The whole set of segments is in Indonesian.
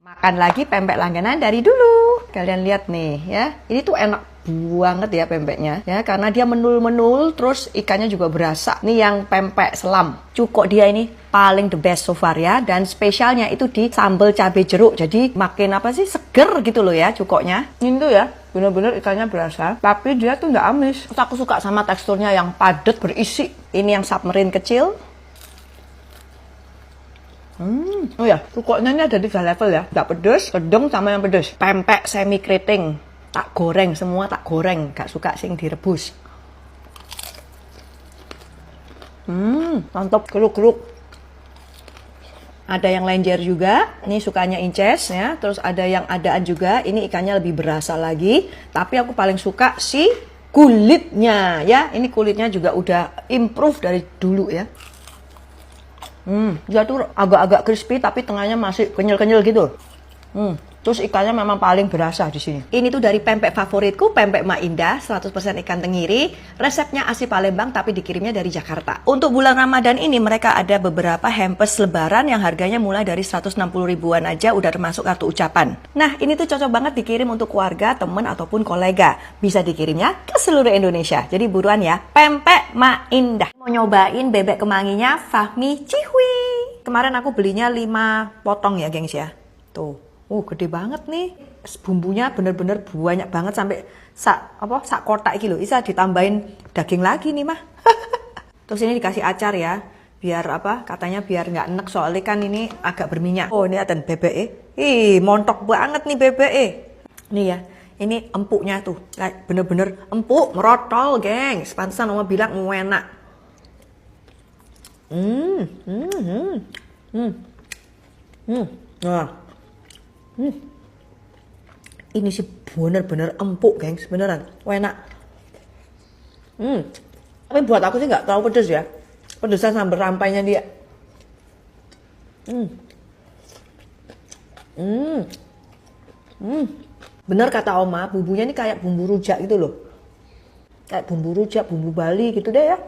Makan lagi pempek langganan dari dulu. Kalian lihat nih ya. Ini tuh enak banget ya pempeknya ya, karena dia menul-menul, terus ikannya juga berasa. Ini yang pempek selam. Cuko dia ini paling the best so far ya, dan spesialnya itu di sambal cabai jeruk. Jadi makin apa sih, seger gitu loh ya cukoknya. Ini tuh ya bener-bener ikannya berasa, tapi dia tuh nggak amis. Terus aku suka sama teksturnya yang padat berisi. Ini yang submarine kecil. Oh ya, cukoknya ini ada 3 level ya. Nggak pedes, sedang, sama yang pedes. Pempek semi keriting, tak goreng, semua tak goreng. Gak suka sing direbus. Mantap, keruk-keruk. Ada yang lenjer juga, ini sukanya inces ya. Terus ada yang adaan juga, ini ikannya lebih berasa lagi. Tapi aku paling suka si kulitnya ya. Ini kulitnya juga udah improve dari dulu ya. Dia tuh agak-agak crispy tapi tengahnya masih kenyal-kenyal gitu. Terus ikannya memang paling berasa di sini. Ini tuh dari pempek favoritku, pempek Mak Indah, 100% ikan tenggiri. Resepnya asli Palembang tapi dikirimnya dari Jakarta. Untuk bulan Ramadan ini mereka ada beberapa hampers lebaran yang harganya mulai dari 160 ribuan aja, udah termasuk kartu ucapan. Nah, ini tuh cocok banget dikirim untuk keluarga, temen ataupun kolega. Bisa dikirimnya ke seluruh Indonesia. Jadi buruan ya, pempek Mak Indah. Mau nyobain bebek kemanginya Fahmi Cihui. Kemarin aku belinya 5 potong ya, gengs ya. Tuh. Gede banget nih. Bumbunya bener-bener banyak banget sampai sak kotak gitu. Bisa ditambahin daging lagi nih mah. Terus ini dikasih acar ya. Biar katanya biar nggak enek, soalnya kan ini agak berminyak. Oh, ini ada bebek. Montok banget nih bebek. Nih ya. Ini empuknya tuh. Bener-bener empuk, merotol, gengs. Pantesan Oma bilang enak. Nah. Ini sih bener-bener empuk, gengs, beneran, enak. Tapi buat aku sih nggak terlalu pedes ya. Pedesan sambal rampainya dia. Bener kata Oma, bumbunya ini kayak bumbu rujak gitu loh. Kayak bumbu rujak, bumbu Bali gitu deh ya.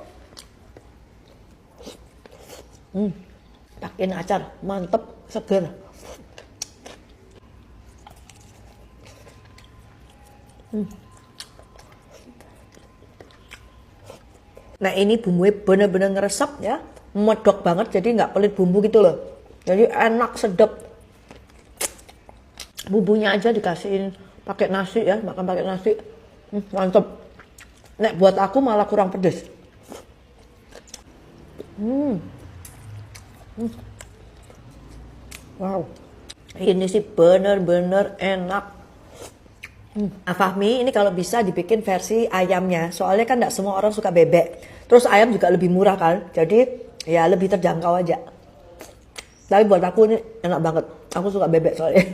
Pakein acar, mantep, seger. Nah, ini bumbunya bener-bener ngeresep ya, medok banget, jadi nggak pelit bumbu gitu loh. Jadi enak, sedap. Bumbunya aja dikasihin pakai nasi ya, makan pakai nasi, mantep. Nek buat aku malah kurang pedes. Wow, ini sih bener-bener enak. Fahmi ini kalau bisa dibikin versi ayamnya, soalnya kan nggak semua orang suka bebek. Terus ayam juga lebih murah kan, jadi ya lebih terjangkau aja. Tapi buat aku ini enak banget, aku suka bebek soalnya.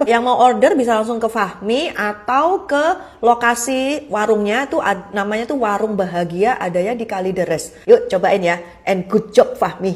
Yang mau order bisa langsung ke Fahmi atau ke lokasi warungnya tuh, namanya tuh Warung Bahagia, adanya di Kalideres. Yuk cobain ya, and good job Fahmi.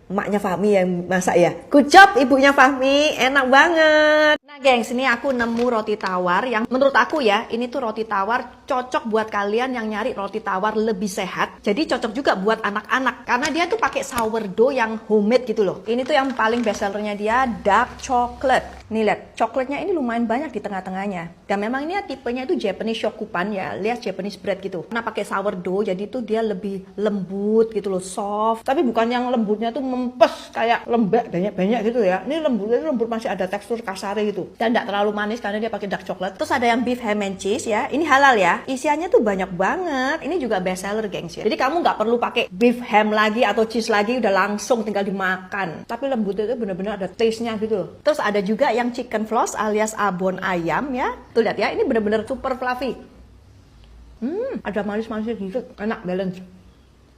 Emaknya Fahmi yang masak ya. Good job ibunya Fahmi, enak banget. Nah gengs, ini aku nemu roti tawar yang menurut aku ya, ini tuh roti tawar cocok buat kalian yang nyari roti tawar lebih sehat. Jadi cocok juga buat anak-anak, karena dia tuh pakai sourdough yang homemade gitu loh. Ini tuh yang paling best sellernya dia, dark chocolate. Nih lihat, coklatnya ini lumayan banyak di tengah-tengahnya. Dan memang ini tipenya itu Japanese shokupan ya, lihat Japanese bread gitu. Karena pakai sourdough, jadi tuh dia lebih lembut gitu loh, soft. Tapi bukan yang lembutnya tuh mempes kayak lembek banyak-banyak gitu ya. Ini lembutnya tuh lembut, masih ada tekstur kasar gitu. Dan nggak terlalu manis karena dia pakai dark chocolate. Terus ada yang beef ham and cheese ya. Ini halal ya. Isiannya tuh banyak banget. Ini juga best seller gengs ya. Jadi kamu nggak perlu pakai beef ham lagi atau cheese lagi, udah langsung tinggal dimakan. Tapi lembutnya itu bener-bener ada taste-nya gitu. Terus ada juga yang chicken floss alias abon ayam ya. Tuh lihat ya, ini bener-bener super fluffy. Ada manis-manisnya gitu, enak, balance.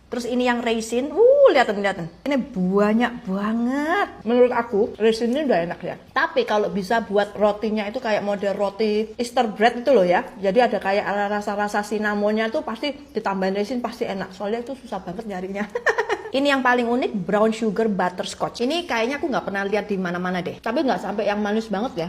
Terus ini yang raisin, lihatin. Ini banyak banget. Menurut aku, raisin ini udah enak ya. Tapi kalau bisa buat rotinya itu kayak model roti Easter bread itu loh ya. Jadi ada kayak rasa-rasa cinnamonnya tuh pasti ditambahin raisin pasti enak. Soalnya itu susah banget nyarinya. Ini yang paling unik, brown sugar butterscotch. Ini kayaknya aku nggak pernah lihat di mana-mana deh. Tapi nggak sampai yang manis banget ya.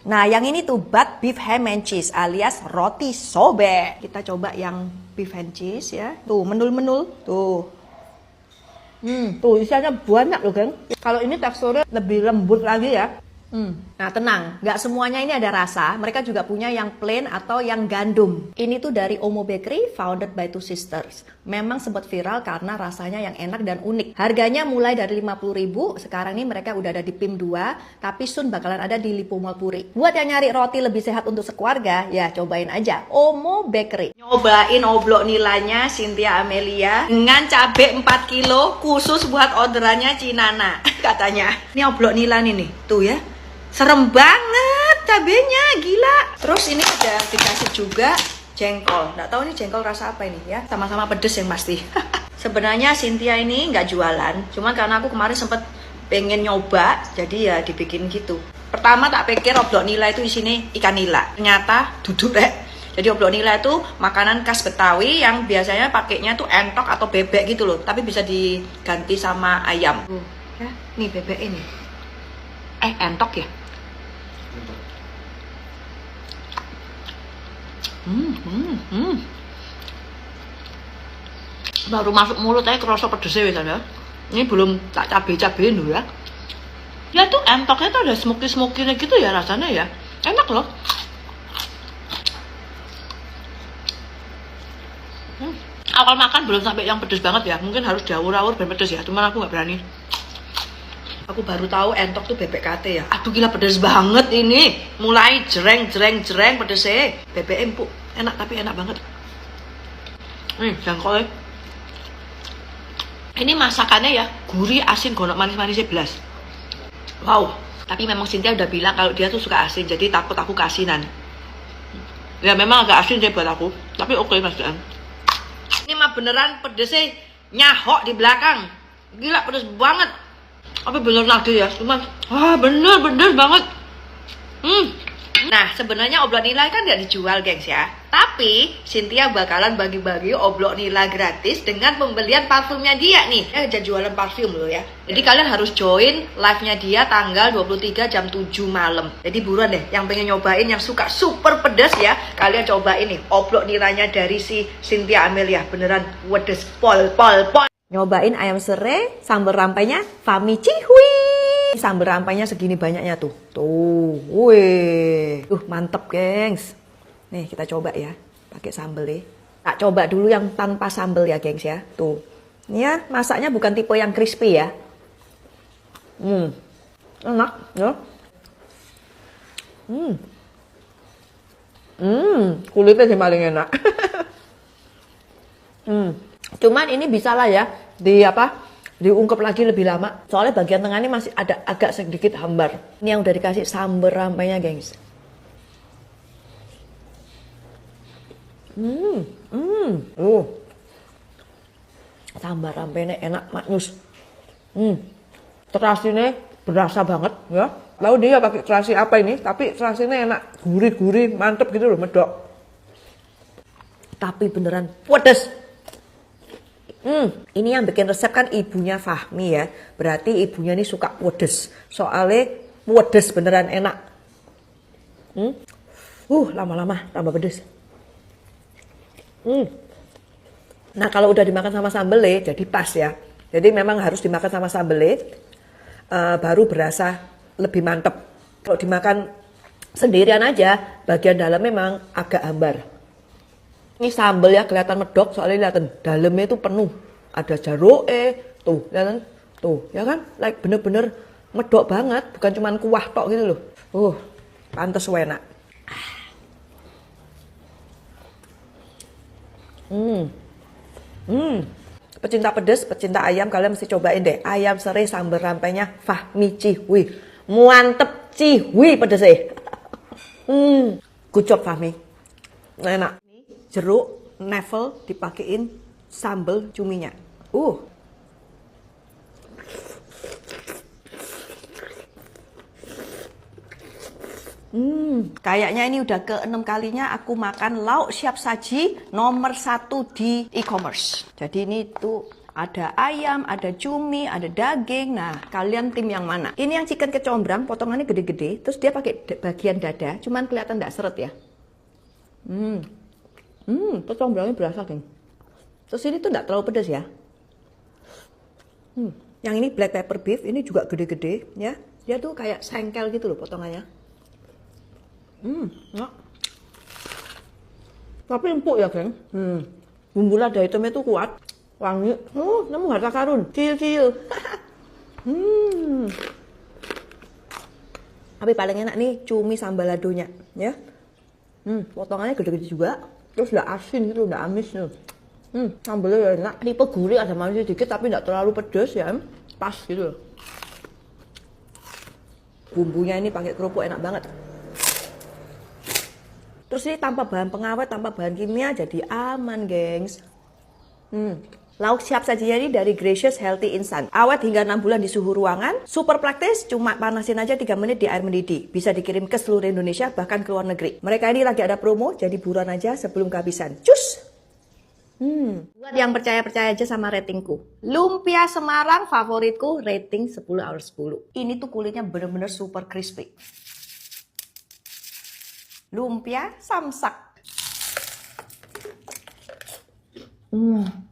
Nah, yang ini tuh butt beef ham and cheese alias roti sobek. Kita coba yang beef and cheese ya. Tuh, menul-menul. Tuh. Tuh isiannya banyak loh, geng. Kalau ini teksturnya lebih lembut lagi ya. Nah tenang, nggak semuanya ini ada rasa. Mereka juga punya yang plain atau yang gandum. Ini tuh dari Omo Bakery, founded by two sisters. Memang sempat viral karena rasanya yang enak dan unik. Harganya mulai dari 50.000. Sekarang ini mereka udah ada di PIM 2, tapi soon bakalan ada di Lipo Mall Puri. Buat yang nyari roti lebih sehat untuk sekeluarga, ya cobain aja Omo Bakery. Nyobain oblok nilainya Cynthia Amelia dengan cabai 4 kilo khusus buat orderannya Cinana katanya. Ini oblok nila nih, tuh ya. Serem banget cabenya, gila. Terus ini ada dikasih juga jengkol. Nggak tahu ini jengkol rasa apa ini ya. Sama-sama pedes yang pasti. Sebenarnya Cynthia ini nggak jualan. Cuman karena aku kemarin sempet pengen nyoba, jadi ya dibikin gitu. Pertama tak pikir oblok nila itu isinya ikan nila. Ternyata duduk deh. Jadi oblok nila itu makanan khas Betawi yang biasanya pakainya tuh entok atau bebek gitu loh. Tapi bisa diganti sama ayam. Ya, nih bebek ini. Entok ya? Baru masuk mulut aja kerasa pedesnya ya. Ini belum tak cabai-cabain dulu ya. Ya tuh entoknya tuh ada smoky-smoky gitu ya rasanya ya. Enak loh. Awal makan belum sampai yang pedes banget ya. Mungkin harus diawur-awur biar pedes ya. Cuman aku nggak berani. Aku baru tahu entok tuh bebek kate ya. Aduh gila pedes banget ini. Mulai jereng pedesnya. Bebek empuk. Enak tapi enak banget. Nih jangkol. Ini masakannya ya gurih, asin, gonok manis-manisnya belas. Wow. Tapi memang Cynthia udah bilang kalau dia tuh suka asin. Jadi takut aku keasinan. Ya memang agak asin sih buat aku. Tapi oke Mas Dan. Ini mah beneran pedesnya nyahok di belakang. Gila pedes banget. Apa bener lagi ya, cuman bener banget. Nah sebenarnya oblok nila kan nggak dijual gengs ya, tapi Cynthia bakalan bagi-bagi oblok nila gratis dengan pembelian parfumnya dia nih. Dia jualan parfum loh ya. Jadi kalian harus join live-nya dia tanggal 23 jam 7 malam. Jadi buruan deh yang pengen nyobain, yang suka super pedas ya, kalian cobain nih oblok nilanya dari si Cynthia Amelia. Beneran wedes pol. Nyobain ayam serai, sambal rampainya Fami Cihui. Sambal rampainya segini banyaknya tuh. Tuh, wih. Mantep, gengs. Nih, kita coba ya. Pakai sambal ya. Tak coba dulu yang tanpa sambal ya, gengs ya. Tuh. Ini ya, masaknya bukan tipe yang crispy ya. Enak, ya. Kulitnya sih paling enak. Cuman ini bisa lah ya diungkep lagi lebih lama. Soalnya bagian tengah ini masih ada agak sedikit hambar. Ini yang udah dikasih sambal rampainya, gengs. Sambal rampainya enak, maknyus. Terasinya berasa banget ya. Lalu dia pakai terasi apa ini? Tapi terasinya enak, gurih-gurih, mantep gitu loh, medok. Tapi beneran pedes. Ini yang bikin resep kan ibunya Fahmi ya. Berarti ibunya ini suka pedes. Soalnya pedes beneran enak. Lama-lama tambah pedes. Nah kalau udah dimakan sama sambelnya jadi pas ya. Jadi memang harus dimakan sama sambelnya baru berasa lebih mantep. Kalau dimakan sendirian aja bagian dalam memang agak hambar. Ini sambal ya kelihatan medok soalnya kelihatan dalamnya itu penuh. Ada jeruk tuh, ya kan? Tuh, ya kan? Like bener-bener medok banget, bukan cuma kuah tok gitu loh. Pantes enak. Pecinta pedas, pecinta ayam kalian mesti cobain deh. Ayam serai sambal rampainya Fahmi Cihui. Mantep cihui pedesnya. Good job Fahmi. Enak. Jeruk, nevel dipakein sambal cuminya. Kayaknya ini udah ke-6 kalinya aku makan lauk siap saji nomor 1 di e-commerce. Jadi ini tuh ada ayam, ada cumi, ada daging. Nah, kalian tim yang mana? Ini yang chicken kecombrang, potongannya gede-gede. Terus dia pakai bagian dada, cuman kelihatan nggak seret ya. Kecombrangnya berasa, geng. Terus ini tuh nggak terlalu pedas ya. Yang ini black pepper beef, ini juga gede-gede ya. Dia tuh kayak sengkel gitu loh potongannya. Enak. Tapi empuk ya, geng. Bumbu lada hitamnya tuh kuat, wangi. Nemu harta karun, cil-cil. Tapi paling enak nih cumi sambal ladonya, ya. Potongannya gede-gede juga. Terus udah asin gitu, udah amis nih. Sambalnya ya enak. Tipe gurih, ada manis sedikit tapi nggak terlalu pedas ya. Pas gitu loh. Bumbunya ini pakai kerupuk enak banget. Terus ini tanpa bahan pengawet, tanpa bahan kimia, jadi aman, gengs. Lauk siap sajinya ini dari Gracious Healthy Instant. Awet hingga 6 bulan di suhu ruangan. Super praktis, cuma panasin aja 3 menit di air mendidih. Bisa dikirim ke seluruh Indonesia, bahkan ke luar negeri. Mereka ini lagi ada promo, jadi buruan aja sebelum kehabisan. Cus! Buat yang percaya-percaya aja sama ratingku. Lumpia Semarang favoritku, rating 10/10. Ini tuh kulitnya bener-bener super crispy. Lumpia samsak.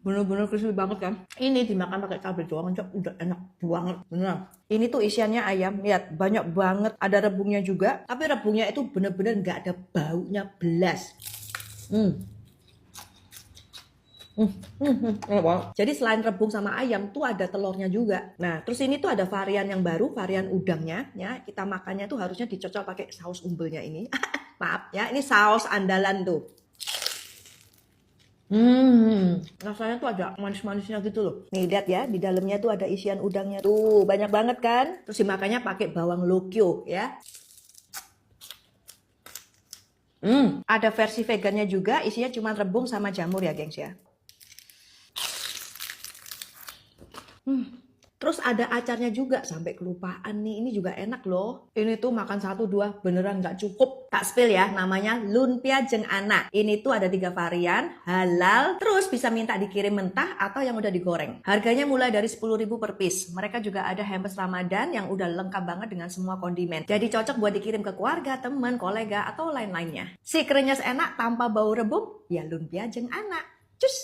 Bener-bener crispy banget kan. Ini dimakan pakai cabai doang aja udah enak banget, bener. Ini tuh isiannya ayam, lihat banyak banget. Ada rebungnya juga, tapi rebungnya itu bener-bener nggak ada baunya belas. Jadi selain rebung sama ayam tuh ada telurnya juga. Nah, terus ini tuh ada varian yang baru, varian udangnya ya. Kita makannya tuh harusnya dicocol pakai saus umbelnya ini. Maaf ya, ini saus andalan tuh. Rasanya tuh ada manis-manisnya gitu loh. Nih lihat ya, di dalamnya tuh ada isian udangnya tuh, banyak banget kan. Terus dimakannya pakai bawang lokyo ya. Ada versi vegannya juga, isinya cuma rebung sama jamur ya, gengs ya. Terus ada acarnya juga, sampai kelupaan nih, ini juga enak loh. Ini tuh makan 1-2 beneran nggak cukup. Tak spill ya, namanya lumpia jeung anak. Ini tuh ada 3 varian, halal, terus bisa minta dikirim mentah atau yang udah digoreng. Harganya mulai dari 10.000 per piece. Mereka juga ada hampers Ramadan yang udah lengkap banget dengan semua kondimen. Jadi cocok buat dikirim ke keluarga, teman, kolega, atau lain-lainnya. Si krenyes enak tanpa bau rebung, ya lumpia jeung anak.